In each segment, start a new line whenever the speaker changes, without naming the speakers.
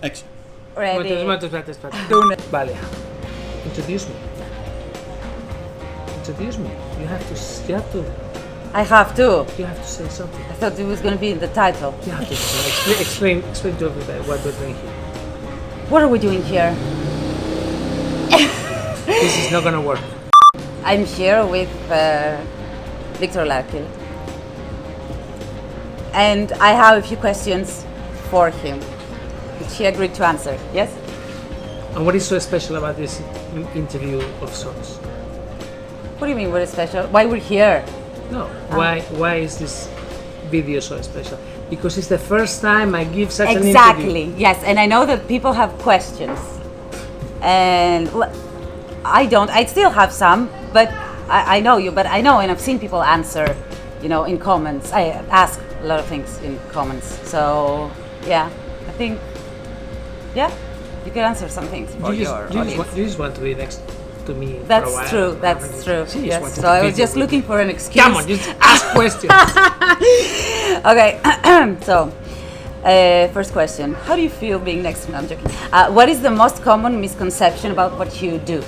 Action.
Ready.
Espera. Vale. Introduce me. You have to
I have to.
say something.
I thought it was going to be in the title.
You have to explain to everybody what we're doing here.
What are we doing here?
This is not gonna work.
I'm here with Viktor Larkhill. And I have a few questions for him, which he agreed to answer. Yes?
And what is so special about this interview of sorts?
What do you mean, what is special? Why we're here?
No. Why is this video so special? Because it's the first time I give such an interview.
Exactly, yes. And I know that people have questions. And I don't. I still have some, but I know you. But I know, and I've seen people answer, in comments. I ask a lot of things in comments. So, yeah, I think, you can answer some things for your audience.
You just want to be next to me for a
That's
while.
true. That's true.
She just
Yes.
wanted
So
to
I was
video
just
with
looking
me.
for an excuse.
Come on, just ask questions.
Okay. So, first question: how do you feel being next to me? I'm joking. What is the most common misconception about what you do?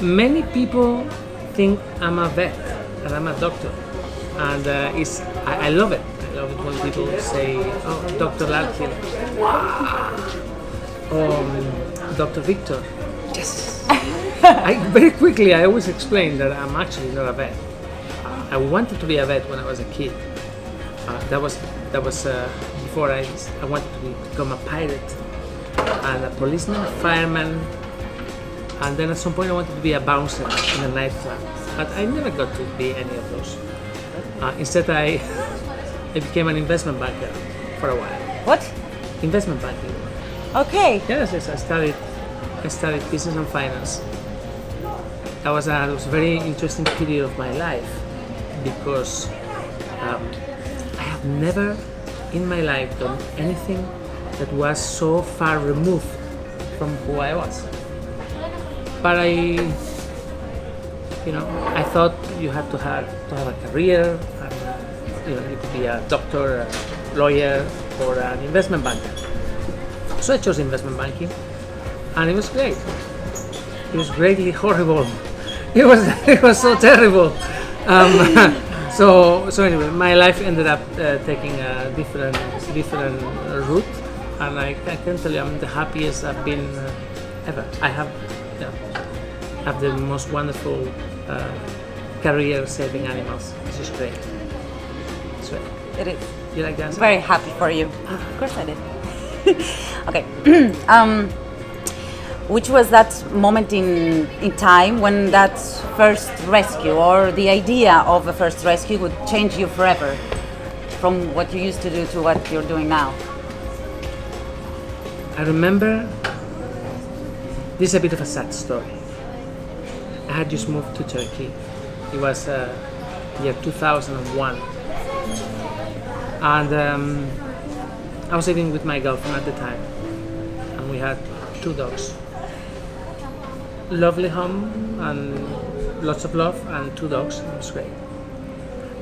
Many people think I'm a vet and I'm a doctor, and I love it. I love it when people say, "Oh, Dr. Larkhill," or Dr. Viktor. Yes. Very quickly, I always explain that I'm actually not a vet. I wanted to be a vet when I was a kid. That was before I wanted to become a pilot and a policeman, a fireman, and then at some point I wanted to be a bouncer in a nightclub. But I never got to be any of those. Instead, I became an investment banker for a while.
What?
Investment banking.
Okay.
Yes. I studied business and finance. That was a very interesting period of my life because I have never in my life done anything that was so far removed from who I was. But I thought you had to have a career, and you could be a doctor, a lawyer, or an investment banker. So I chose investment banking, and it was great. It was greatly horrible. It was so terrible. So anyway, my life ended up taking a different route, and I can tell you I'm the happiest I've been ever. I have the most wonderful career saving animals. It's just great. It's great.
It is.
You like the answer?
Very happy for you. Of course I did. Okay. Which was that moment in time when that first rescue or the idea of a first rescue would change you forever from what you used to do to what you're doing now?
I remember, this is a bit of a sad story. I had just moved to Turkey. It was year 2001. And I was living with my girlfriend at the time. And we had 2 dogs. Lovely home and lots of love and 2 dogs. It was great.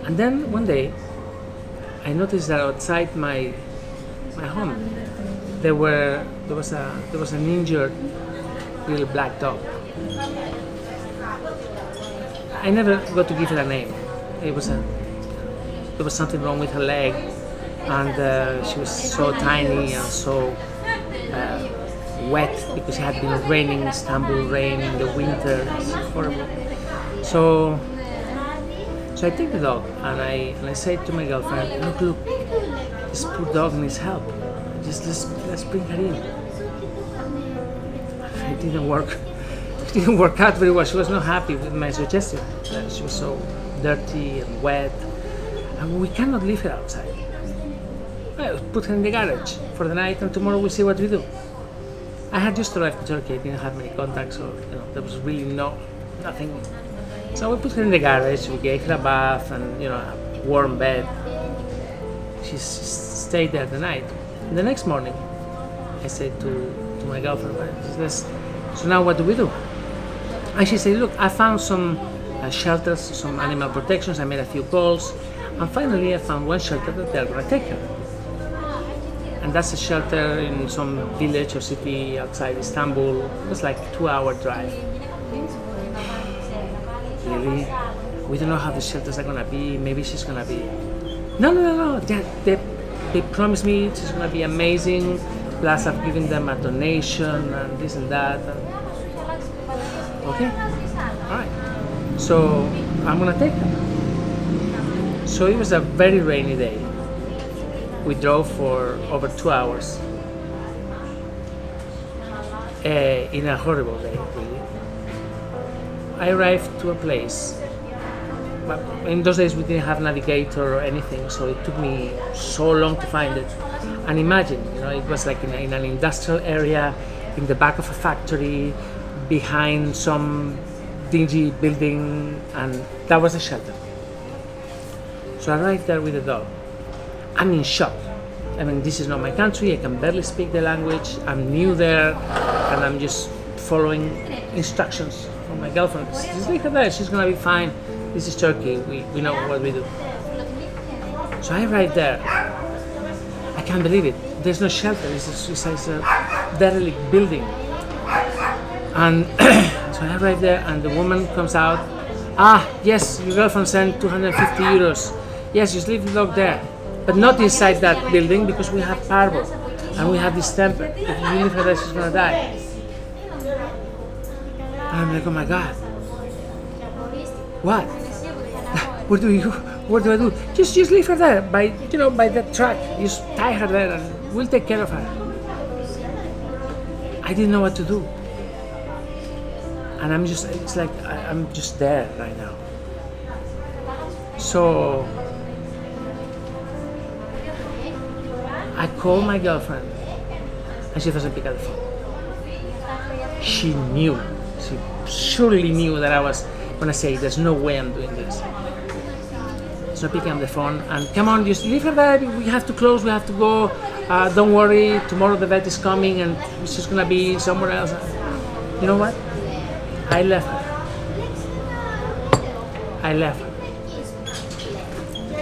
And then one day, I noticed that outside my home, there was an injured little black dog. I never got to give it a name. There was something wrong with her leg, and she was so tiny and so wet because it had been raining, Istanbul rain in the winter. It's horrible. So I take the dog and I say to my girlfriend, look, this poor dog needs help. Just let's bring her in. It didn't work. It didn't work out very well. She was not happy with my suggestion. She was so dirty and wet, and we cannot leave her outside. I put her in the garage for the night, and tomorrow we'll see what we do. I had just arrived in Turkey. I didn't have many contacts, so there was really nothing. So we put her in the garage. We gave her a bath and a warm bed. She stayed there the night. And the next morning, I said to my girlfriend, so now what do we do? And she said, look, I found some shelters, some animal protections. I made a few calls, and finally I found one shelter that they're going to take her. and that's a shelter in some village or city outside Istanbul. It was like a 2-hour drive. Really? We don't know how the shelters are gonna be. Maybe she's gonna be. No. They promised me it's gonna be amazing. Plus, I've given them a donation and this and that. Okay, all right. So I'm gonna take them. So it was a very rainy day. We drove for over 2 hours. In a horrible day, really. I arrived to a place. But in those days we didn't have navigator or anything, so it took me so long to find it. And imagine, it was like in an industrial area, in the back of a factory, behind some dingy building, and that was a shelter. So I arrived there with a dog. I'm in shock. I mean, this is not my country, I can barely speak the language, I'm new there, and I'm just following instructions from my girlfriend. Just leave her there, she's gonna be fine. This is Turkey, we know what we do. So I arrived there. I can't believe it. There's no shelter, it's a derelict building. And so I arrived there, and the woman comes out. Yes, your girlfriend sent 250 euros. Yes, just leave the dog there. But not inside that building, because we have parvo and we have distemper. If you leave her there, she's gonna die. And I'm like, oh my God. What? What do I do? Just leave her there by that truck. Just tie her there and we'll take care of her. I didn't know what to do. And I'm just there right now. So I called my girlfriend and she doesn't pick up the phone. She surely knew that I was gonna say, there's no way I'm doing this. So picking up the phone and, come on, just leave her there, we have to close, we have to go, don't worry, tomorrow the vet is coming and she's gonna be somewhere else. You know what? I left her.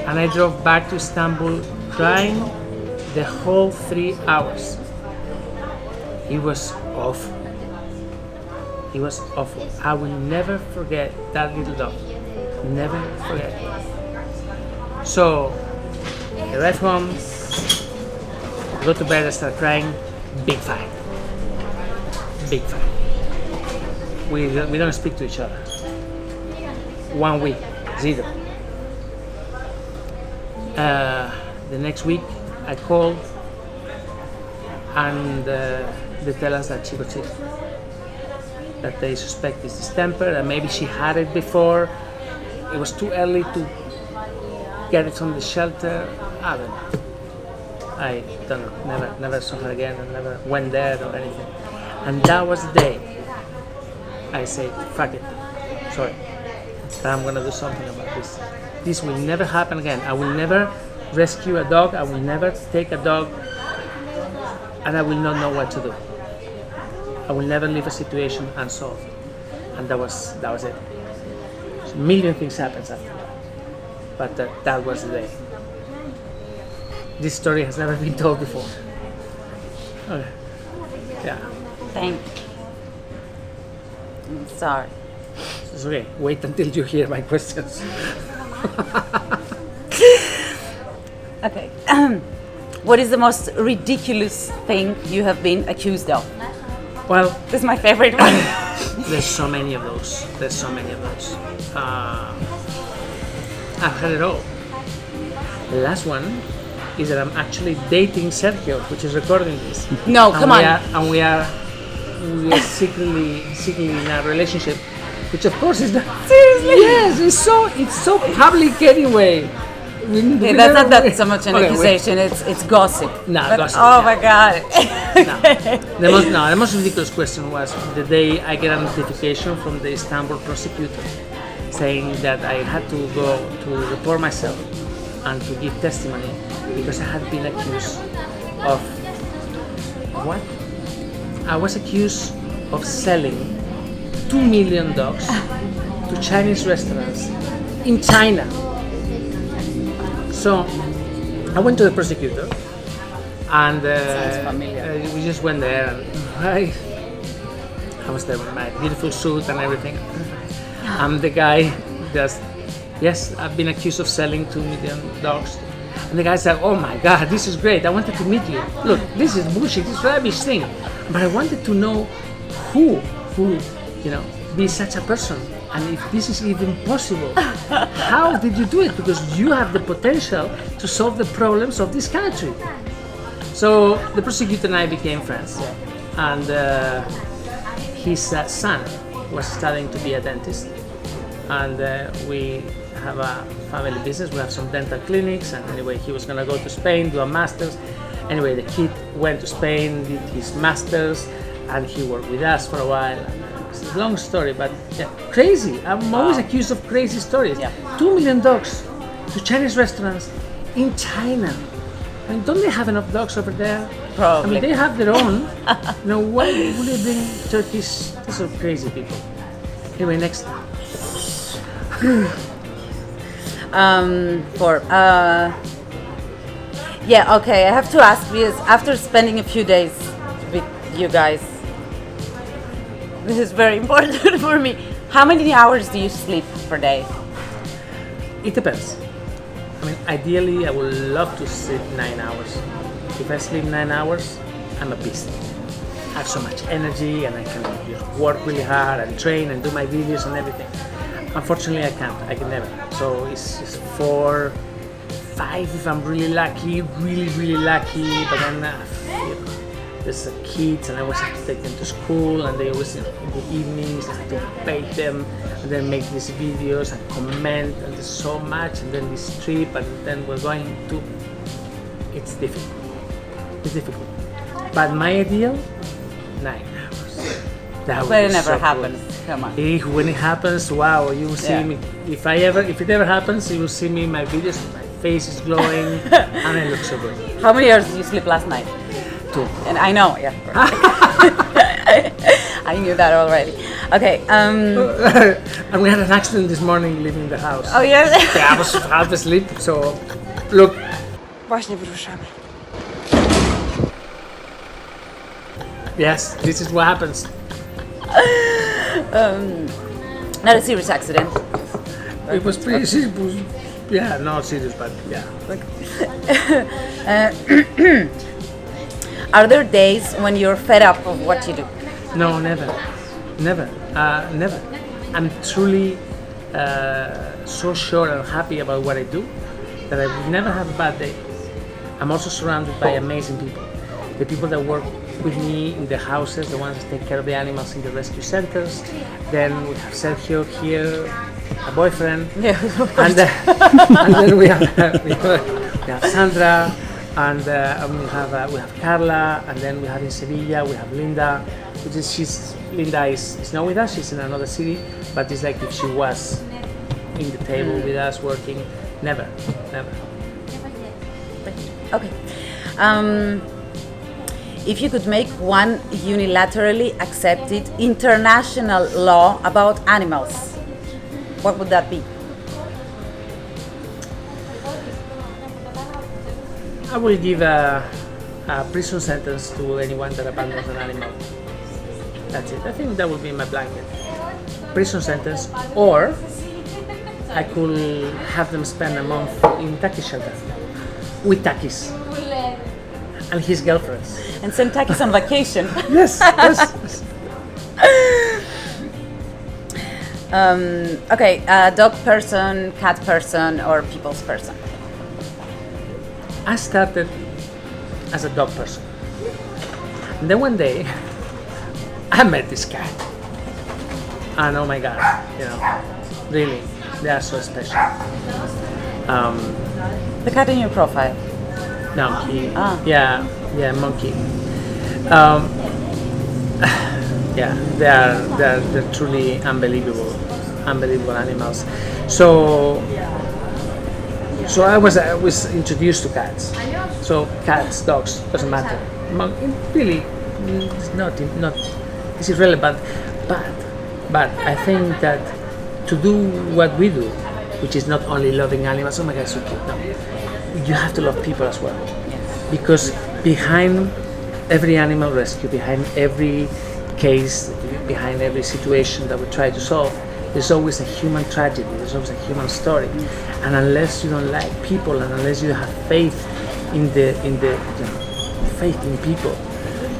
And I drove back to Istanbul crying the whole 3 hours. It was awful. I will never forget that little dog. Never forget it. So I arrived home, go to bed, I start crying. Big fight. We don't speak to each other. 1 week, zero. The next week I called and they tell us that she got sick. That they suspect it's distemper and maybe she had it before. It was too early to get it from the shelter. I don't know. Never saw her again and never went there or anything. And that was the day I said, fuck it, sorry, but I'm gonna do something about this. This will never happen again. I will never rescue a dog, I will never take a dog, and I will not know what to do. I will never leave a situation unsolved. And that was it. So a million things happened after that. But that was the day. This story has never been told before. Okay. Yeah.
Thank you. I'm sorry.
It's okay. Wait until you hear my questions.
Okay. What is the most ridiculous thing you have been accused of?
Well,
This is my favorite one.
there's so many of those. I've had it all. The last one is that I'm actually dating Sergio, which is recording this.
No, come on.
We are secretly in a relationship, which of course is not.
Seriously?
Yes, it's so public anyway.
Okay, that's not that so much an accusation. It's gossip.
No,
But-
gossip.
Oh my God.
The most ridiculous question was the day I get a notification from the Istanbul prosecutor saying that I had to go to report myself and to give testimony because I had been accused of what? I was accused of selling 2 million dogs to Chinese restaurants in China. So I went to the prosecutor And
Sounds familiar.
we just went there, and I was there with my beautiful suit and everything. I'm the guy that's, yes, I've been accused of selling 2 million dogs. And the guy said, oh my God, this is great. I wanted to meet you. Look, this is bullshit, this rubbish thing. But I wanted to know who, be such a person. And if this is even possible, how did you do it? Because you have the potential to solve the problems of this country. So the prosecutor and I became friends. And his son was studying to be a dentist. And we have a family business. We have some dental clinics. And anyway, he was going to go to Spain, do a master's. Anyway, the kid went to Spain, did his master's, and he worked with us for a while. It's a long story, but yeah, crazy. I'm always accused of crazy stories.
Yeah.
2 million dogs to Chinese restaurants in China. I mean, don't they have enough dogs over there?
Probably.
I mean, they have their own. Why would they bring Turkish? These are crazy people. Anyway, next.
Yeah, okay, I have to ask because after spending a few days with you guys, this is very important for me. How many hours do you sleep per day?
It depends. I mean, ideally, I would love to sleep 9 hours. If I sleep 9 hours, I'm a beast. I have so much energy and I can just work really hard and train and do my videos and everything. Unfortunately, I can't. I can never. So it's 4, 5 if I'm really lucky, really lucky. But then there's kids and I always have to take them to school, and they always in the evenings I have to bake them and then make these videos and comment, and there's so much, and then this trip, and then we're going to. It's difficult. It's difficult. But my ideal, 9 hours. That would
But it
be
never
so
happens.
good.
Come on.
When it happens, wow, you will see me. If it ever happens, you will see me in my videos. My face is glowing and I look so good.
How many hours did you sleep last night?
2.
And I know, yeah. I knew that already. Okay.
And we had an accident this morning leaving the house.
Oh yes.
Yeah, I was half asleep, so look.
Właśnie wyruszamy.
Yes, this is what happens.
Not a serious accident.
It was pretty serious. Yeah, not serious, but yeah.
Are there days when you're fed up of what you do?
No, never. I'm truly so sure and happy about what I do that I would never have a bad day. I'm also surrounded by amazing people. The people that work with me in the houses, the ones that take care of the animals in the rescue centers. Then we have Sergio here, a boyfriend.
Yeah.
And then we have Sandra, and we have Carla, and then we have in Sevilla we have Linda, Linda is not with us. She's in another city, but it's like if she was in the table with us working. Never.
Okay. If you could make one unilaterally accepted international law about animals, what would that be?
I will give a prison sentence to anyone that abandons an animal. That's it. I think that would be my blanket. Prison sentence, or I could have them spend a month in Turkish shelter with Takis and his girlfriends.
And send Takis on vacation.
Yes.
Okay, dog person, cat person, or people's person?
I started as a dog person. And then one day, I met this cat. And oh my God, really, they are so special.
The cat in your profile.
Monkey.
Ah.
Yeah, monkey. Yeah, they're truly unbelievable animals. So I was introduced to cats. So cats, dogs, doesn't matter. Really, it's not it's irrelevant. But I think that to do what we do, which is not only loving animals. Oh my God, so cute. No, you have to love people as well.
Yes.
Because behind every animal rescue, behind every case, behind every situation that we try to solve, there's always a human tragedy, there's always a human story. And unless you don't like people, and unless you have faith in faith in people,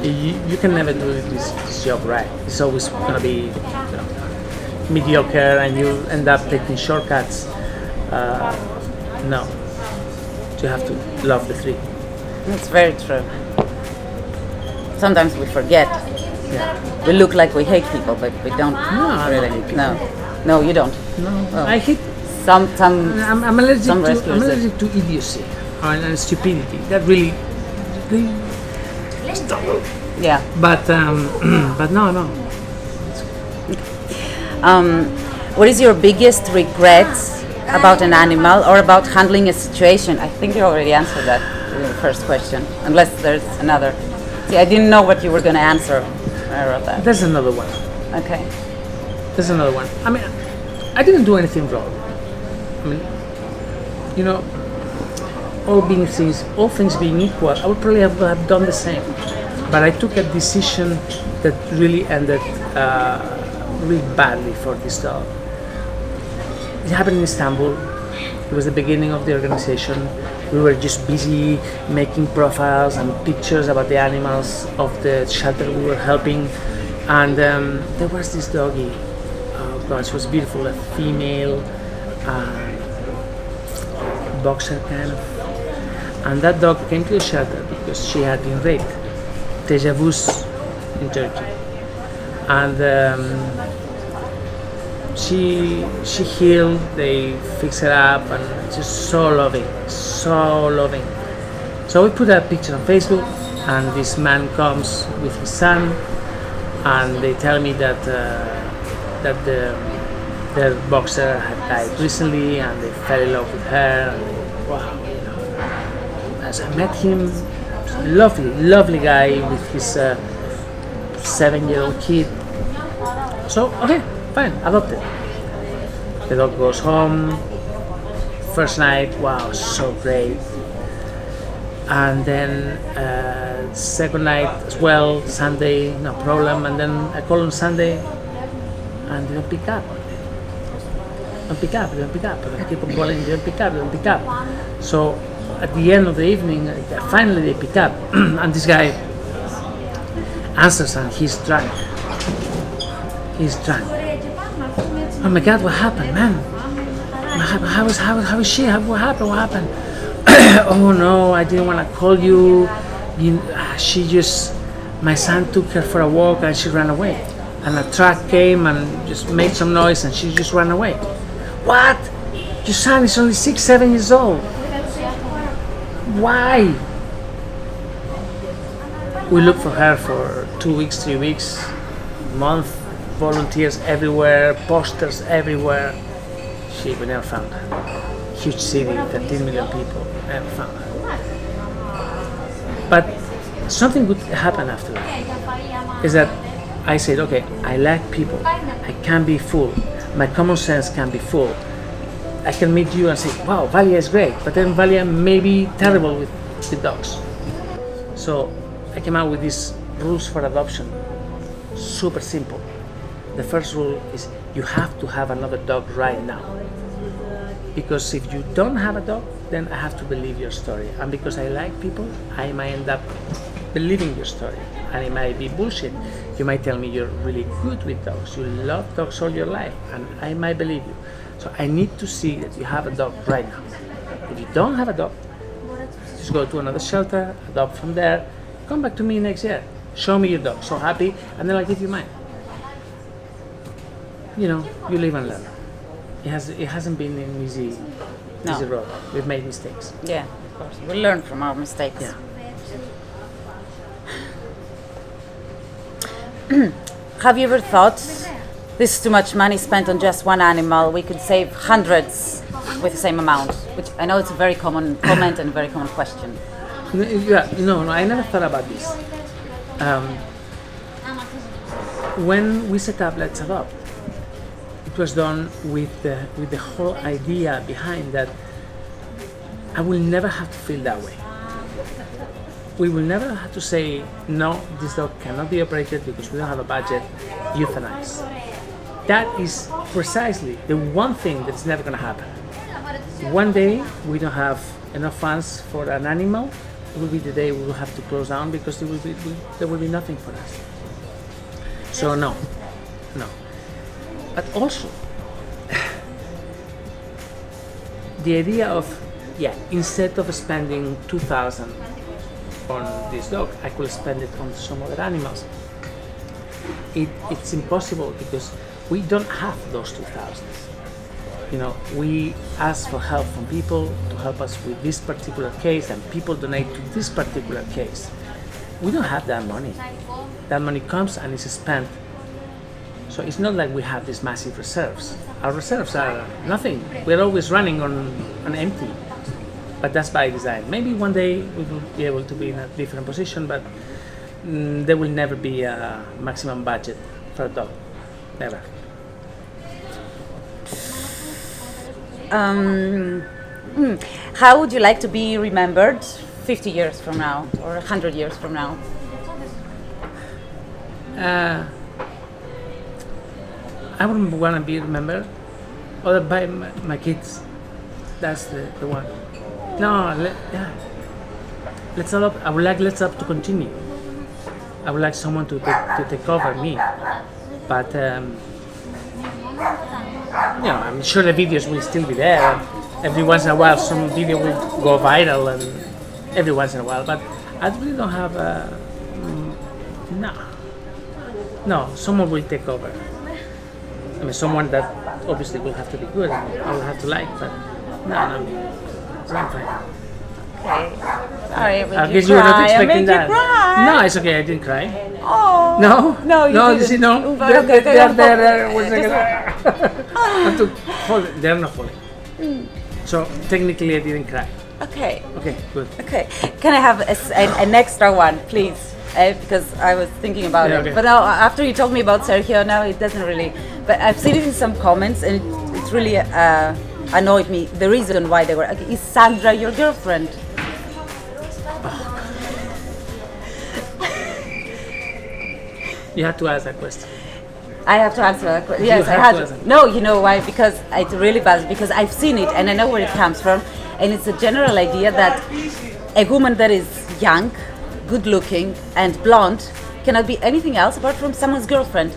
you can never do this job right. It's always going to be mediocre, and you end up taking shortcuts. No, you have to love the three.
That's very true. Sometimes we forget.
Yeah.
We look like we hate people, but we don't
I
really.
don't hate people.
No, you don't.
No,
Oh.
I hate.
Some
I'm allergic
some
to.
rescuers
I'm
do.
allergic to idiocy and stupidity. That really.
Yeah.
But but no.
What is your biggest regret about an animal or about handling a situation? I think you already answered that in the first question, unless there's another. See, I didn't know what you were going to answer. I wrote that.
There's another one.
Okay.
There's another one. I mean, I didn't do anything wrong. I mean, all things being equal, I would probably have done the same. But I took a decision that really ended really badly for this dog. It happened in Istanbul. It was the beginning of the organization. We were just busy making profiles and pictures about the animals of the shelter we were helping. And there was this doggy. Oh God, she was beautiful, a female boxer kind of. And that dog came to the shelter because she had been raped. Deja vu's in Turkey. And she healed, they fixed her up, and just so loving. So we put a picture on Facebook, and this man comes with his son, and they tell me that their boxer had died recently, and they fell in love with her. And wow, as I met him, lovely guy with his 7-year-old kid. So okay, fine, adopted. The dog goes home. First night, wow, so great. And then second night as well, Sunday, no problem. And then I call on Sunday, and they don't pick up. And I keep on calling, they don't pick up. So at the end of the evening, finally they pick up, and this guy answers, and he's drunk. Oh my God, what happened, man? How is she? What happened? Oh no, I didn't want to call you. My son took her for a walk and she ran away. And a truck came and just made some noise and she just ran away. What? Your son is only 6-7 years old. Why? We looked for her for 2 weeks, 3 weeks, month, volunteers everywhere, posters everywhere. We never found her. Huge city, 13 million people, never found her. But something good happened after that. Is that I said, okay, I like people. I can be full. My common sense can be full. I can meet you and say, wow, Valia is great, but then Valia may be terrible with dogs. So I came out with these rules for adoption. Super simple. The first rule is you have to have another dog right now. Because if you don't have a dog, then I have to believe your story. And because I like people, I might end up believing your story. And it might be bullshit. You might tell me you're really good with dogs. You love dogs all your life. And I might believe you. So I need to see that you have a dog right now. If you don't have a dog, just go to another shelter, adopt from there, come back to me next year. Show me your dog. So happy, and then I'll give you mine. You live and learn. It hasn't been an easy road. We've made mistakes.
Yeah, of course. We learn from our mistakes.
Yeah.
Have you ever thought this is too much money spent on just one animal? We could save hundreds with the same amount. Which I know it's a very common comment and a very common question.
Yeah, no, I never thought about this. When we set up Let's Adopt, it was done with the whole idea behind that I will never have to feel that way. we will never have to say, no, this dog cannot be operated because we don't have a budget, euthanize. That is precisely the one thing that's never going to happen. One day we don't have enough funds for an animal, it will be the day we will have to close down because there will be nothing for us. So no. But also, the idea of, instead of spending 2,000 on this dog, I could spend it on some other animals. It's impossible because we don't have those 2,000. We ask for help from people to help us with this particular case, and people donate to this particular case. We don't have that money. That money comes and is spent. So it's not like we have these massive reserves. Our reserves are nothing. We're always running on empty. But that's by design. Maybe one day we will be able to be in a different position, but there will never be a maximum budget for a dog. Never.
How would you like to be remembered 50 years from now or 100 years from now?
I wouldn't want to be remembered other by my kids. That's the one. No, Let's Up. I would like Let's Up to continue. I would like someone to take over me, but I'm sure the videos will still be there. Every once in a while, some video will go viral, and every once in a while. But I really don't have no. Someone will take over. I mean, someone that obviously will have to be good and I will have to like, but no, it's not fine.
Okay. Sorry,
I guess you were not expecting that.
Cry.
No, it's okay. I didn't cry.
Oh.
No.
No, you
You see, no.
Okay,
They're They're not falling. So technically, I didn't cry.
Okay.
Okay, good.
Okay. Can I have an extra one, please? Because I was thinking about it.
Okay.
But now, after you told me about Sergio, now it doesn't really. But I've seen it in some comments, and it's really annoyed me. The reason why they were. Is Sandra your girlfriend?
You have to ask that question.
I have to answer that question.
You
Yes, I
have
had
to
to.
answer.
No, you know why? Because it's really bad. Because I've seen it and I know where it comes from. And it's a general idea that a woman that is young, good-looking, and blonde cannot be anything else apart from someone's girlfriend.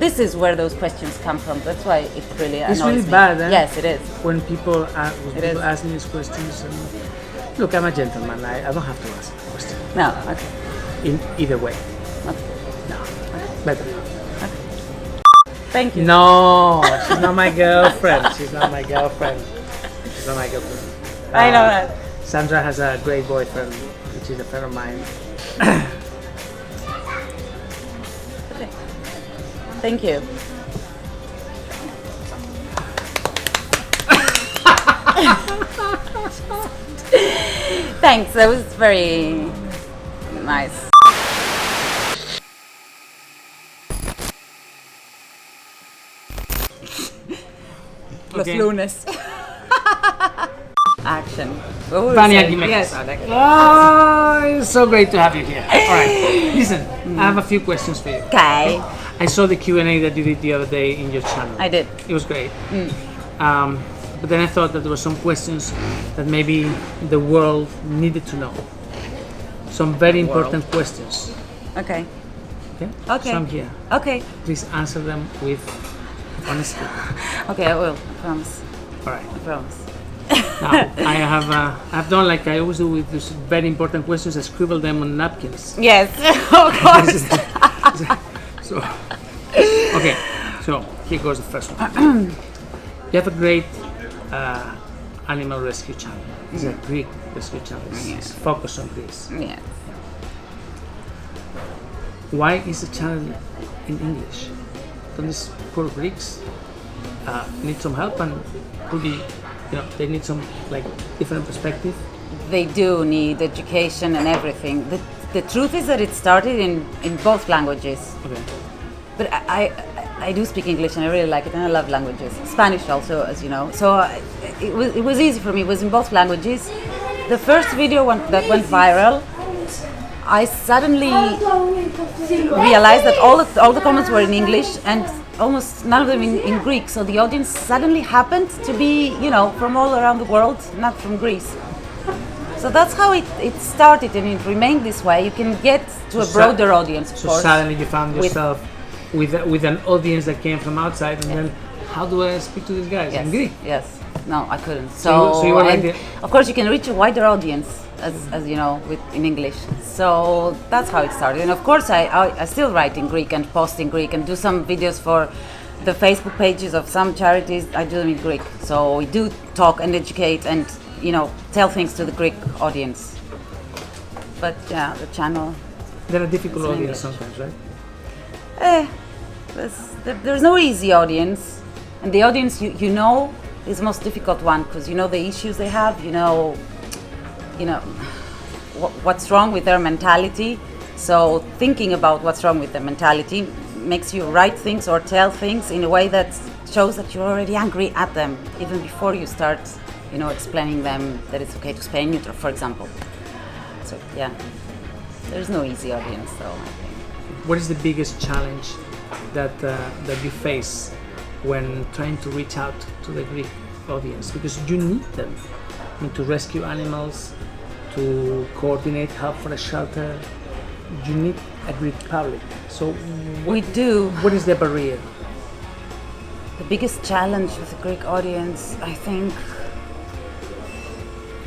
This is where those questions come from. That's why it really annoys
It's really
me.
bad, eh?
Yes, it is.
When people
is.
ask me these questions. Look, I'm a gentleman. I don't have to ask a question.
No, okay.
In either way.
Okay.
No. Better.
Thank you.
No, she's not my girlfriend. She's not my girlfriend. She's not my girlfriend.
I know that.
Sandra has a great boyfriend, which is a friend of mine.
Okay. Thank you. Thanks. That was very nice. Los
Okay.
lunes. Action. What were we
Valia,
saying?
give me a
Yes.
kiss. Oh, it's so great to have you here. All right, listen, I have a few questions for you.
Okay.
I saw the Q&A that you did the other day in your channel.
I did.
It was great. But then I thought that there were some questions that maybe the world needed to know. Some very important questions.
Okay.
Okay?
Okay.
So I'm here.
Okay.
Please answer them with honesty.
Okay, I will. I promise.
All right.
I promise.
Now, I've done like I always do with these very important questions. I scribble them on napkins.
Yes. Of course.
So, okay. So here goes the first one. You have a great animal rescue channel. It's a Greek rescue channel. It's focused on Greece.
Yeah.
Why is the channel in English? Don't these poor Greeks need some help and could be, they need some like different perspective?
They do need education and everything. The truth is that it started in both languages.
Okay.
But I do speak English and I really like it and I love languages. Spanish also, as you know. So it was easy for me. It was in both languages. The first video that went viral I suddenly realized that all the comments were in English and almost none of them in Greek. So the audience suddenly happened to be, from all around the world, not from Greece. So that's how it started, and it remained this way. You can get to a broader audience, of course.
So suddenly you found yourself with an audience that came from outside, and then how do I speak to these guys in Greek?
Yes. No, I couldn't.
So you were like
of course, you can reach a wider audience, as you know, in English. So that's how it started. And of course, I still write in Greek and post in Greek and do some videos for the Facebook pages of some charities. I do them in Greek. So we do talk and educate and tell things to the Greek audience. But yeah, the channel.
They're a difficult audience
English.
sometimes, right?
There's no easy audience, and the audience is the most difficult one because the issues they have. What's wrong with their mentality. So thinking about what's wrong with their mentality makes you write things or tell things in a way that shows that you're already angry at them even before you start, explaining them that it's okay to spay and neuter, for example. So yeah, there's no easy audience though, I think.
What is the biggest challenge that you face when trying to reach out to the Greek audience? Because you need them. To rescue animals, to coordinate help for a shelter, you need a Greek public. So
we do.
What is the barrier?
The biggest challenge with the Greek audience, I think,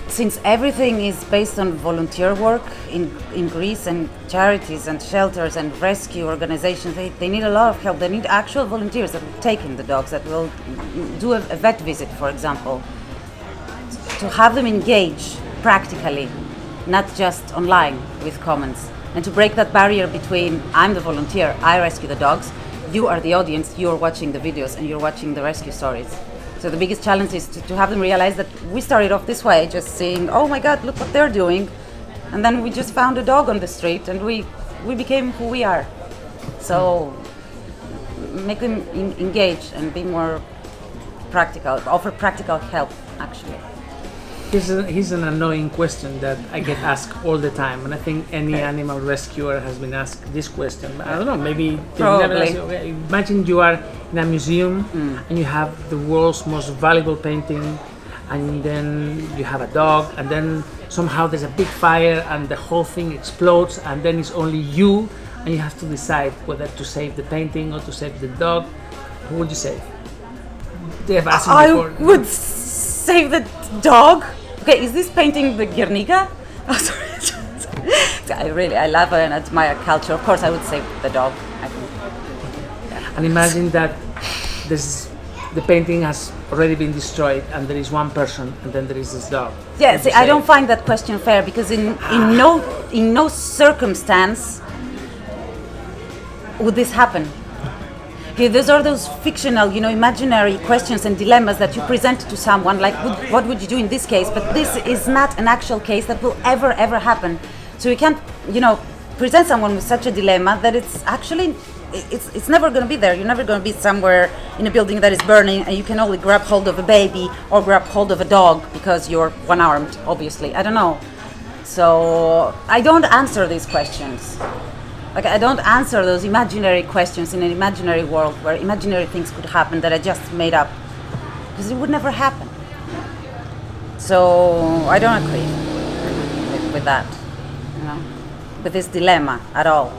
since everything is based on volunteer work in Greece and charities and shelters and rescue organizations, they need a lot of help. They need actual volunteers that will take in the dogs, that will do a vet visit, for example. To have them engage practically, not just online with comments, and to break that barrier between I'm the volunteer, I rescue the dogs, you are the audience, you're watching the videos and you're watching the rescue stories. So the biggest challenge is to have them realize that we started off this way, just seeing, oh my God, look what they're doing, and then we just found a dog on the street and we became who we are. So make them engage and be more practical, offer practical help actually.
Here's an annoying question that I get asked all the time, and I think any animal rescuer has been asked this question. I don't know, maybe they never ask you, okay, imagine you are in a museum and you have the world's most valuable painting, and then you have a dog, and then somehow there's a big fire and the whole thing explodes, and then it's only you, and you have to decide whether to save the painting or to save the dog. Who would you save? They have asked me before.
I would save the dog. Okay, is this painting the Guernica? Oh, sorry. I love and admire culture. Of course, I would save the dog, I think. Yeah.
And imagine that the painting has already been destroyed, and there is one person, and then there is this dog.
Yeah, see, I don't find that question fair, because in no circumstance would this happen. Those are those fictional, imaginary questions and dilemmas that you present to someone, like what would you do in this case? But this is not an actual case that will ever happen. So you can't, present someone with such a dilemma that it's actually, it's never going to be there. You're never going to be somewhere in a building that is burning and you can only grab hold of a baby or grab hold of a dog because you're one-armed, obviously. I don't know. So I don't answer these questions. Like, I don't answer those imaginary questions in an imaginary world where imaginary things could happen that I just made up, because it would never happen. So I don't agree with that, with this dilemma at all.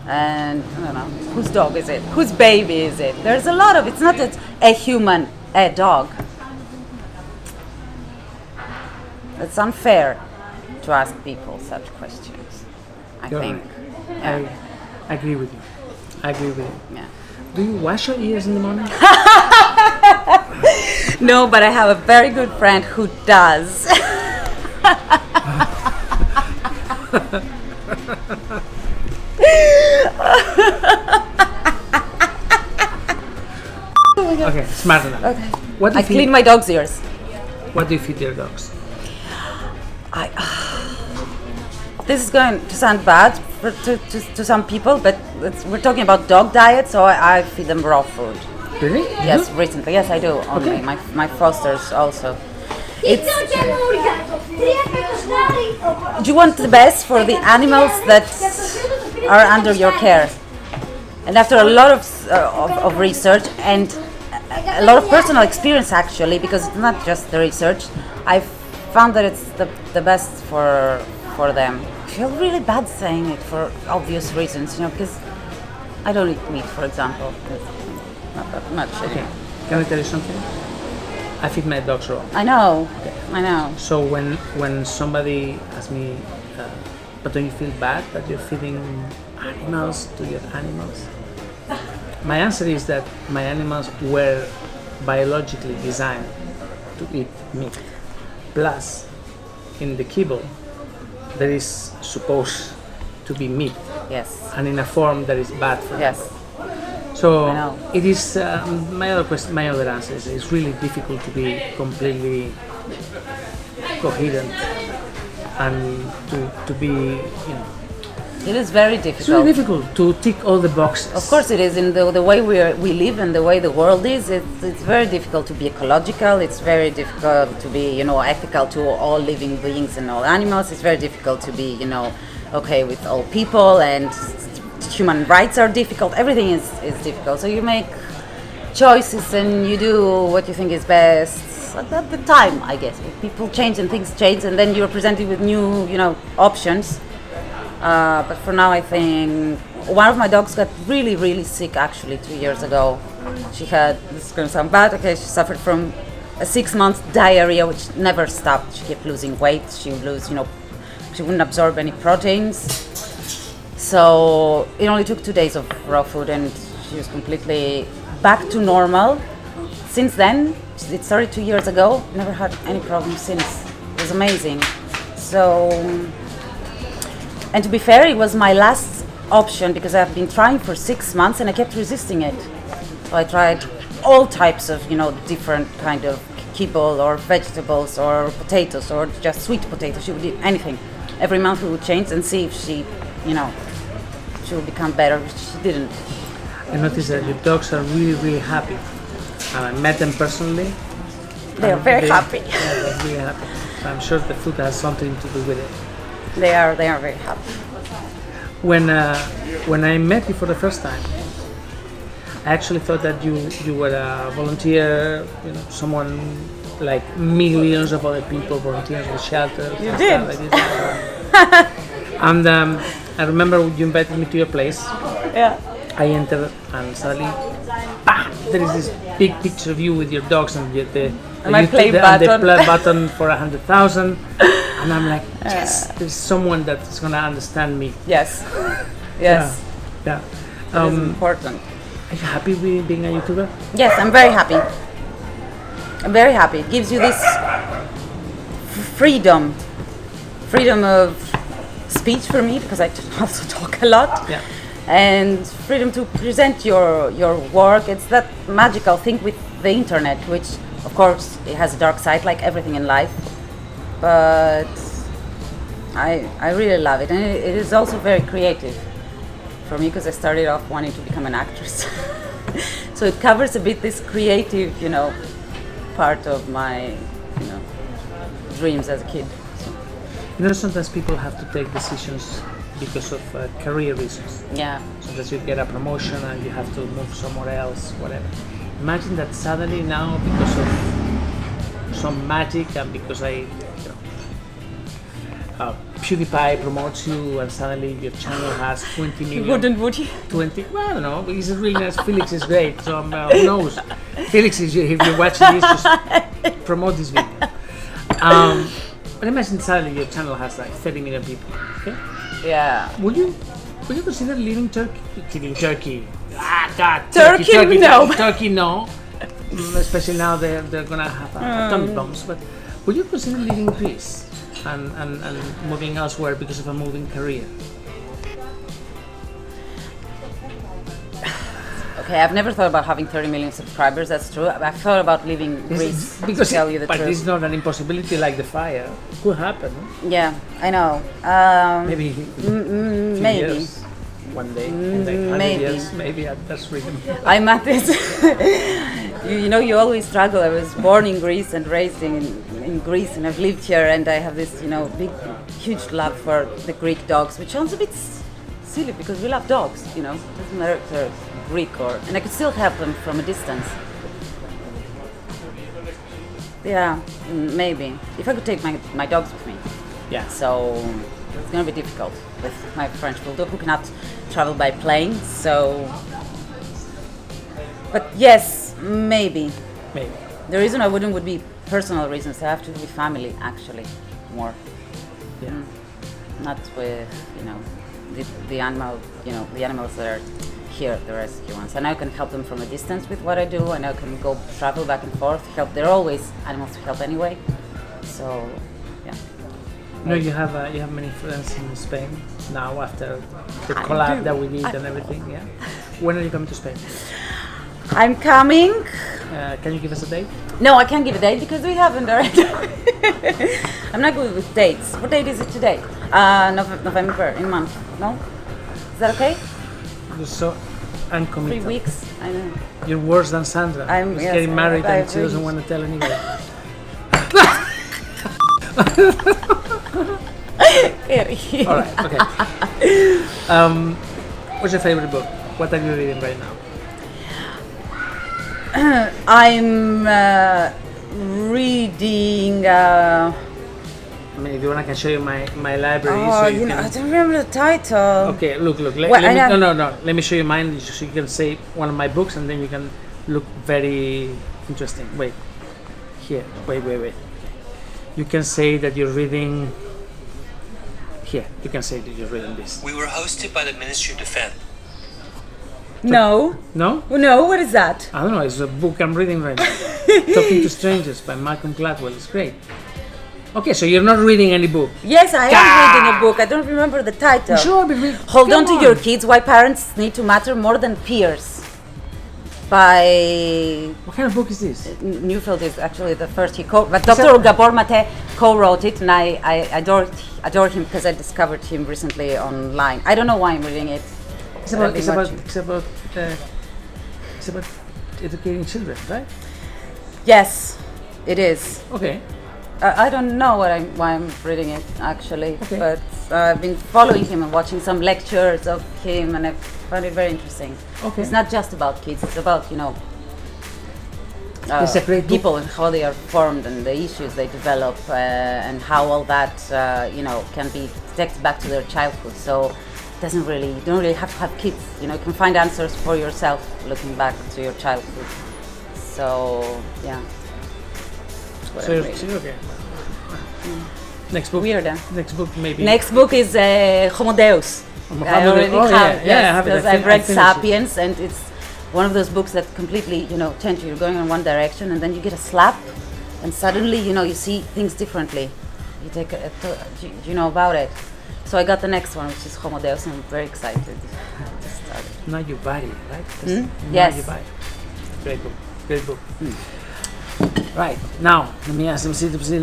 And I don't know, whose dog is it? Whose baby is it? There's a lot of, it's not just a human, a dog. It's unfair to ask people such questions, I think. Yeah.
I agree with you.
Yeah.
Do you wash your ears in the morning?
No, but I have a very good friend who does.
Okay, smart enough.
Okay. I clean my dog's ears.
What do you feed your dogs?
This is going to sound bad to some people, but we're talking about dog diet, so I feed them raw food.
Really?
Yes, recently. Yes, I do. Only my fosters also. It's you want the best for the animals that are under your care. And after a lot of research and a lot of personal experience, actually, because it's not just the research, I found that it's the best for them. I feel really bad saying it for obvious reasons, because I don't eat meat, for example. Not that much.
Okay. Can I tell you something? I feed my dogs raw.
I know.
So when somebody asks me, but don't you feel bad that you're feeding animals to your animals? My answer is that my animals were biologically designed to eat meat. Plus, in the kibble, there is supposed to be meat.
Yes.
And in a form that is bad for them.
Yes.
So
I know.
it is. My other answer is it's really difficult to be completely coherent and to be,
It is very
It's
difficult.
really difficult to tick all the boxes.
Of course it is. In the way we live and the way the world is, it's very difficult to be ecological. It's very difficult to be, ethical to all living beings and all animals. It's very difficult to be, okay with all people, and human rights are difficult. Everything is difficult. So you make choices and you do what you think is best at the time, I guess. People change and things change, and then you're presented with new, options. But for now, I think one of my dogs got really, really sick actually 2 years ago. She had, this is going to sound bad, okay, she suffered from a 6-month diarrhea which never stopped. She kept losing weight, she would lose, she wouldn't absorb any proteins. So it only took 2 days of raw food and she was completely back to normal. Since then, it started 2 years ago, never had any problems since. It was amazing. So... And to be fair, it was my last option because I've been trying for 6 months and I kept resisting it. So I tried all types of, different kind of kibble or vegetables or potatoes or just sweet potatoes. She would eat anything. Every month we would change and see if she, she would become better. She didn't.
I noticed that your dogs are really, really happy. And I met them personally.
They are very happy.
Yeah, they're really happy. So I'm sure the food has something to do with it.
They are very happy.
When I met you for the first time, I actually thought that you were a volunteer, someone like millions of other people volunteers with shelters.
You
and
did?
stuff like this. And I remember you invited me to your place.
Yeah.
I entered and suddenly, there is this big picture of you with your dogs and
my play button.
And the play button for 100,000. And I'm like, yes, there's someone that's gonna understand me.
Yes. Yes.
Yeah.
It is important.
Are you happy with being a YouTuber?
Yes, I'm very happy. I'm very happy. It gives you this freedom of speech for me because I also talk a lot.
Yeah.
And freedom to present your work. It's that magical thing with the internet, which of course it has a dark side like everything in life. But I really love it, and it is also very creative for me because I started off wanting to become an actress. So it covers a bit this creative, part of my, dreams as a kid. So.
Sometimes people have to take decisions because of career reasons.
Yeah.
Sometimes you get a promotion and you have to move somewhere else, whatever. Imagine that suddenly now, because of some magic and because PewDiePie promotes you and suddenly your channel has 20 million.
Would you?
20? Well, I don't know. He's really nice. Felix is great. So who knows? Felix, if you're watching this, just promote this video. But imagine suddenly your channel has like 30 million people. Okay?
Yeah.
Would you consider leaving Turkey? Ah, God.
Turkey, no.
Turkey, no. Especially now they're gonna have atomic bombs. But would you consider leaving Greece and moving elsewhere because of a moving career?
Okay, I've never thought about having 30 million subscribers, that's true. I've thought about leaving Greece,
because
to tell you the
but
truth.
it's not an impossibility like the fire. It could happen.
Yeah, I know.
Maybe.
Maybe.
Years. one day in like 100
maybe.
years, maybe that's freedom.
I'm at this. You always struggle. I was born in Greece and raised in Greece, and I've lived here, and I have this, big, huge love for the Greek dogs, which sounds a bit silly because we love dogs, It doesn't matter if they're Greek and I could still help them from a distance. Yeah, maybe. If I could take my dogs with me.
Yeah.
So it's going to be difficult with my French bulldog who cannot travel by plane. So, but yes, maybe.
Maybe.
The reason I wouldn't would be personal reasons. I have to be family actually more.
Yeah.
Not with the animal, the animals that are here, the rescue ones. And I can help them from a distance with what I do, and I can go travel back and forth. Help. There are always animals to help anyway. So, yeah.
You have many friends in Spain now after the collab that we did and everything. Yeah. When are you coming to Spain?
I'm coming.
Can you give us a date?
No, I can't give a date because we haven't already. I'm not good with dates. What date is it today? November, in month. No? Is that okay?
You're so uncommitted.
3 weeks. I know.
You're worse than Sandra. She's
yes,
getting married and she
really-
doesn't want to tell anybody. All right. Okay. What's your favorite book? What are you reading right now?
I'm reading.
I mean, if you want, I can show you my library.
Oh,
so you can...
I don't remember the title.
Okay, look.
Well,
No. Let me show you mine so you can say one of my books and then you can look very interesting. Wait. Here. Wait. You can say that you're reading... Here. You can say that you're reading this.
We were hosted by the Ministry of Defense.
No.
No?
No, what is that?
I don't know. It's a book I'm reading right now. Talking to Strangers by Malcolm Gladwell. It's great. Okay, so you're not reading any book.
Yes, I am reading a book. I don't remember the title.
Sure, but
Hold on to your kids. Why parents need to matter more than peers. By
What kind of book is this?
Neufeld is actually the first he co. But Dr. Gabor Mate co-wrote it, and I adore him because I discovered him recently online. I don't know why I'm reading it.
It's about educating children, right?
Yes, it is.
Okay.
I don't know why I'm reading it actually,
Okay.
but I've been following him and watching some lectures of him, and I found it very interesting.
Okay.
It's not just about kids; it's about
It's a great book.
people and how they are formed and the issues they develop, and how all that can be detected back to their childhood. So you don't really have to have kids. You can find answers for yourself looking back to your childhood. So yeah. That's what
So
I'm
you're
reading.
okay. Next book.
Weird, huh?
Next book maybe.
Next book is Homo Deus.
Homo
I already
Deus. Oh,
have,
yeah, I have it.
because
I
I've read
finished it.
Sapiens, and it's one of those books that completely, change you. You're going in one direction, and then you get a slap, and suddenly, you see things differently. You take you know about it. So I got the next one, which is Homo Deus, and I'm very excited to start it.
Now you buy it, right?
Hmm?
Now
Yes.
you buy it. Great book. Great book. Right, now, let me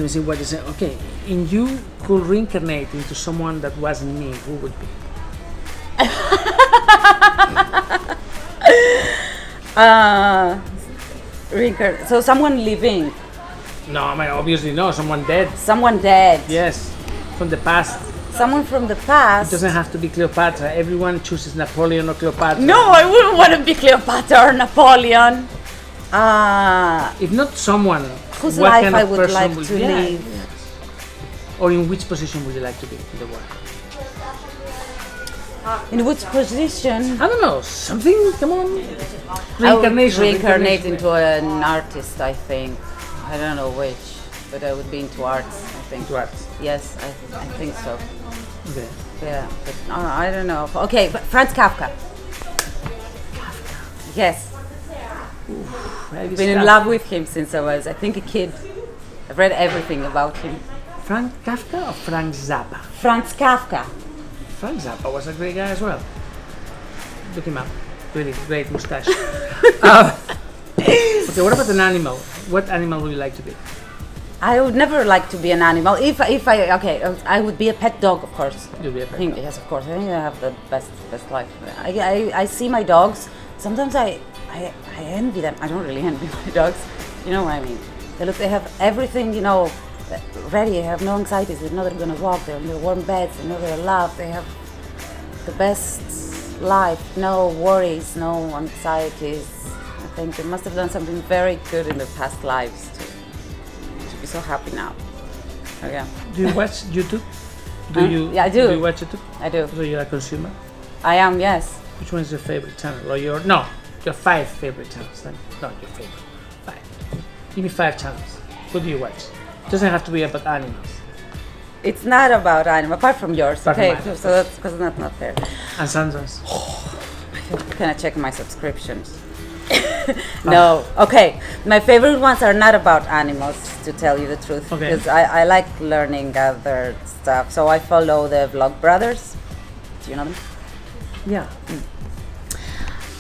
see what you say. Okay, if you could reincarnate into someone that wasn't me, who would be?
So someone living,
No, I mean, obviously no, someone dead.
someone dead,
Yes, from the past.
someone from the
It
past.
doesn't have to be Cleopatra. Everyone chooses Napoleon or Cleopatra.
No, I wouldn't want to be Cleopatra or Napoleon.
If not someone,
Whose
what
life
kind
I
of
would
person
like
would
to
yeah,
live.
yeah. Or in which position would you like to be in the world?
In which position?
I don't know, something, come on.
I would
Reincarnation.
reincarnate into an artist, I think. I don't know which, but I would be into arts, I think.
Into arts.
Yes, I think so.
Okay.
Yeah, but I don't know. Okay, but Franz Kafka. Yes,
Maybe
been in
Kafka.
love with him since I was, I think, a kid. I've read everything about him.
Frank Kafka or Frank Zappa?
Franz Kafka.
Frank Zappa was a great guy as well. Look him up. Really great mustache. Okay, what about an animal? What animal would you like to be?
I would never like to be an animal. If I okay, I would be a pet dog, of course.
You'll be a pet
I think, yes, of course. I think I have the best life. I see my dogs. Sometimes I envy them. I don't really envy my dogs. You know what I mean? They have everything, you know, ready. They have no anxieties. They know they're gonna walk. They're in their warm beds. They know they're loved. They have the best life. No worries. No anxieties. I think they must have done something very good in their past lives to be so happy now. Oh, yeah.
Do you watch YouTube?
Yeah, I do.
Do you watch YouTube?
I do.
So you're a consumer?
I am, yes.
Which one is your favorite channel? Or your 5 favorite channels. Not your favorite. 5. Give me 5 channels. What do you watch? Doesn't have to be about animals.
It's not about animal, apart from yours.
Apart from
Okay,
mine, of
so that's because that's not fair.
And Sandra's.
Can I check my subscriptions? No. Okay. My favorite ones are not about animals, to tell you the truth.
Okay.
Because I like learning other stuff. So I follow the Vlog Brothers. Do you know them?
Yeah.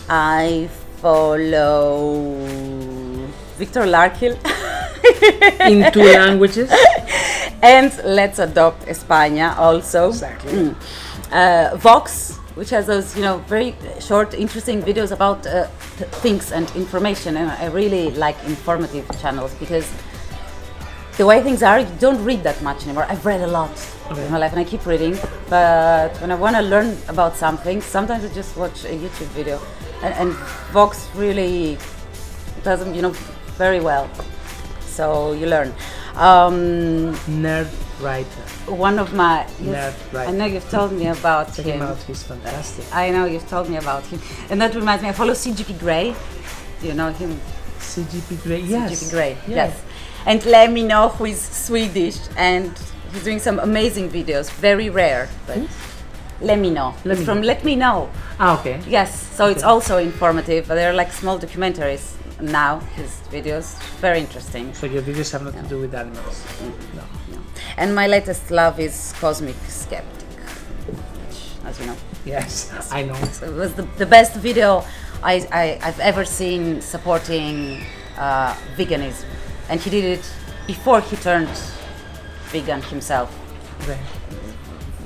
I follow Viktor Larkhill.
In 2 languages.
And Let's Adopt España also.
Exactly.
Vox, which has those, you know, very short, interesting videos about things and information. And I really like informative channels because the way things are, you don't read that much anymore. I've read a lot in my life and I keep reading, but when I want to learn about something, sometimes I just watch a YouTube video. And Vox really does them, you know, very well. So you learn.
Nerd writer.
One of my...
Nerd writer.
I know you've told me about
Check
him.
him out, he's fantastic.
I know you've told me about him. And that reminds me, I follow CGP Grey. Do you know him?
CGP Grey, yes.
CGP Grey,
Yeah.
yes. And let me know who is Swedish and he's doing some amazing videos, very rare. But let me know. It's from Let Me Know.
Ah, okay.
Yes, so it's
Okay.
also informative, but they're like small documentaries now, his videos. Very interesting.
So your videos have nothing to do with animals? No.
No. And my latest love is Cosmic Skeptic, which, as you know,
Yes, I know.
it was the best video I've ever seen supporting veganism. And he did it before he turned vegan himself.
Okay.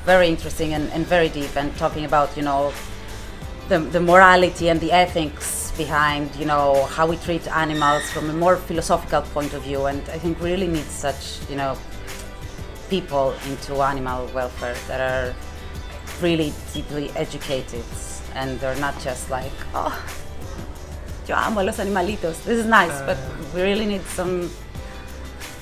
Very interesting and very deep, and talking about, you know, the morality and the ethics behind, you know, how we treat animals from a more philosophical point of view. And I think we really need such, you know, people into animal welfare that are really deeply educated and they're not just like, oh, yo amo los animalitos. This is nice, but we really need some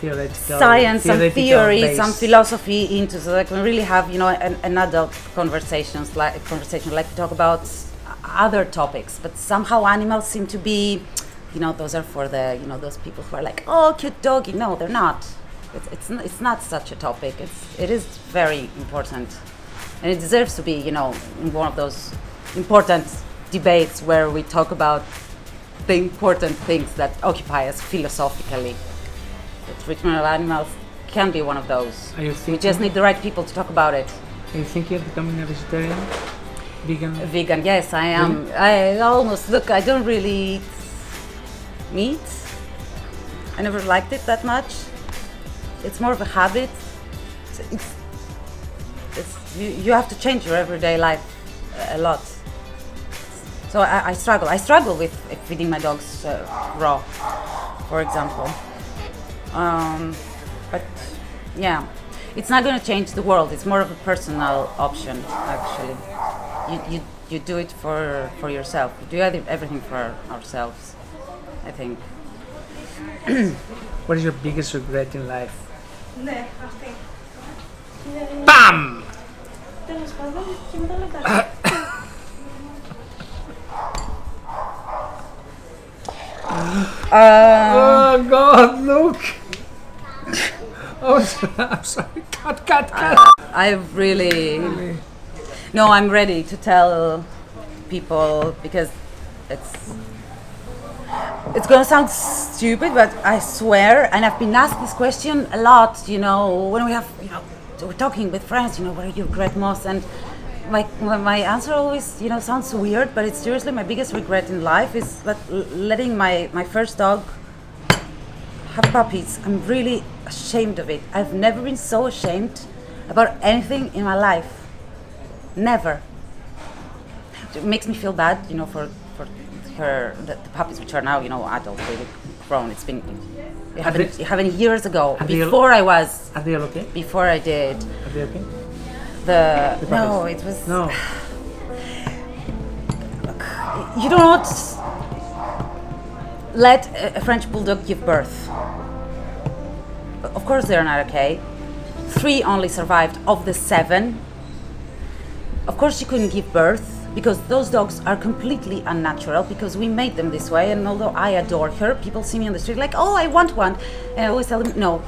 Theoretical,
science, some
theoretical
theory,
base.
some philosophy into, so that we can really have, you know, an adult conversation like to talk about other topics. But somehow animals seem to be, you know, those are for the, you know, those people who are like, oh, cute doggy. No, they're not. It's not such a topic. It is very important, and it deserves to be, you know, in one of those important debates where we talk about the important things that occupy us philosophically. The treatment of animals can be one of those.
Are you
We
thinking,
just need the right people to talk about it.
are you thinking of becoming a vegetarian? Vegan?
Vegan, yes, I am. I almost, look, I don't really eat meat. I never liked it that much. It's more of a habit. You have to change your everyday life a lot. So I struggle. I struggle with feeding my dogs raw, for example. But yeah, it's not going to change the world. It's more of a personal option, actually. You do it for yourself. We do everything for ourselves, I think.
What is your biggest regret in life? BAM! Oh God, look! Oh, I'm sorry. Cut.
I've really... No, I'm ready to tell people, because it's gonna sound stupid, but I swear, and I've been asked this question a lot, you know, when we have, you know, we're talking with friends, you know, what do you regret most? And my answer always, you know, sounds weird, but it's seriously my biggest regret in life is letting my first dog have puppies, I'm really ashamed of it. I've never been so ashamed about anything in my life. Never. It makes me feel bad, for the puppies, which are now, adult, really grown. It's been it happened years ago. Before I was.
Are they all okay?
Before I did.
Are they okay?
No, it was.
No.
You do not let a French bulldog give birth. Of course, they're not okay. 3 only survived of the 7. Of course, she couldn't give birth because those dogs are completely unnatural because we made them this way. And although I adore her, people see me on the street like, oh, I want one. And I always tell them, no,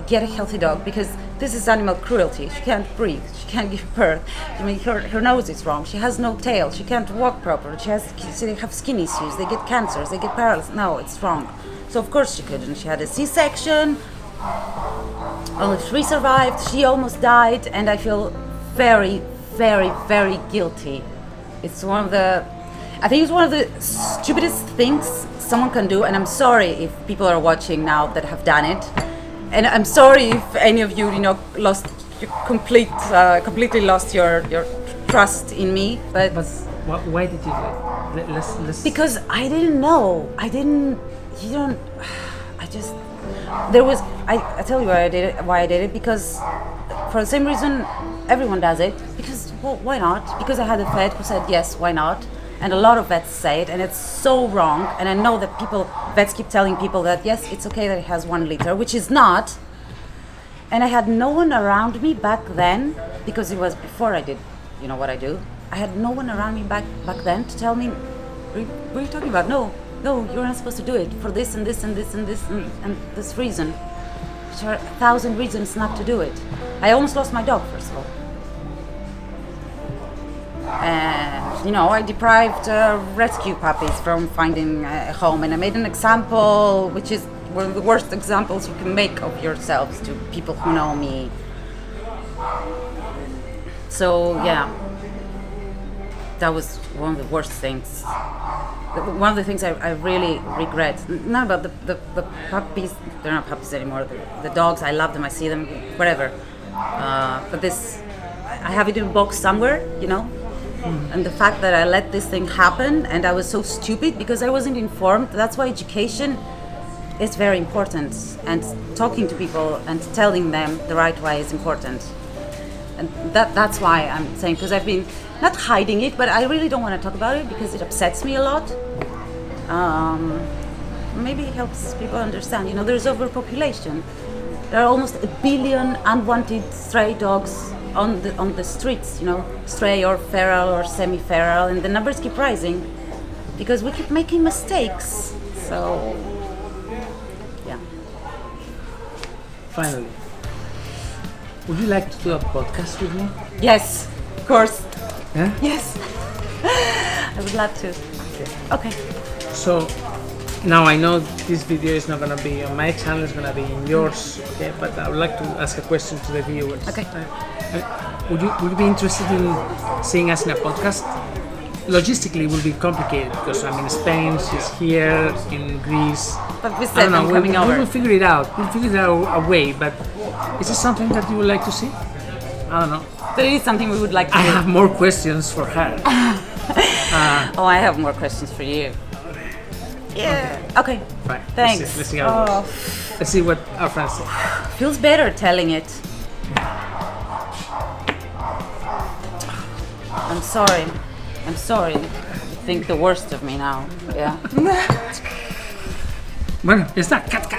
get a healthy dog because this is animal cruelty. She can't breathe. She can't give birth. I mean, her nose is wrong. She has no tail. She can't walk properly. They have skin issues. They get cancers. They get paralysis. No, it's wrong. So of course she couldn't. She had a C-section. Only 3 survived. She almost died, and I feel very, very, very guilty. I think it's one of the stupidest things someone can do, and I'm sorry if people are watching now that have done it. And I'm sorry if any of you, completely lost your trust in me. But
why did you do it? Let's.
Because I didn't know. I tell you why I did it. Because for the same reason everyone does it. Because, well, why not? Because I had a vet who said yes, why not? And a lot of vets say it, and it's so wrong. And I know that vets keep telling people that yes, it's okay that it has 1 liter, which is not. And I had no one around me back then, because it was before I did, what I do. I had no one around me back then to tell me, what are you talking about? No, you're not supposed to do it for this and this and this and this and this reason. Which are 1,000 reasons not to do it. I almost lost my dog, first of all. And, I deprived rescue puppies from finding a home. And I made an example, which is one of the worst examples you can make of yourselves to people who know me. So, yeah. That was one of the worst things. One of the things I really regret. Not about the puppies. They're not puppies anymore. The dogs, I love them. I see them, whatever. But this, I have it in a box somewhere, And the fact that I let this thing happen, and I was so stupid because I wasn't informed. That's why education is very important, and talking to people and telling them the right way is important. And that's why I'm saying, because I've been not hiding it, but I really don't want to talk about it because it upsets me a lot. Maybe it helps people understand. There's overpopulation. There are almost 1 billion unwanted stray dogs on the streets, stray or feral or semi-feral, and the numbers keep rising because we keep making mistakes. So, yeah.
Finally, would you like to do a podcast with me?
Yes, of course.
Yeah?
Yes. I would love to. Okay.
So, now I know this video is not going to be on my channel, it's going to be in yours, okay? But I would like to ask a question to the viewers.
Okay.
Would you be interested in seeing us in a podcast? Logistically, it will be complicated because I'm in Spain, she's here in Greece.
But we said I'm coming over.
We'll figure it out. We'll figure out a way. But is this something that you would like to see? I don't know.
But it is something we would like to
I
do.
have more questions for her.
I have more questions for you. Yeah. Okay.
Fine.
Thanks.
Let's see how it goes. Let's see what our friends say.
Feels better telling it. I'm sorry. You think the worst of me now. Yeah.
Bueno, ya está. Cut.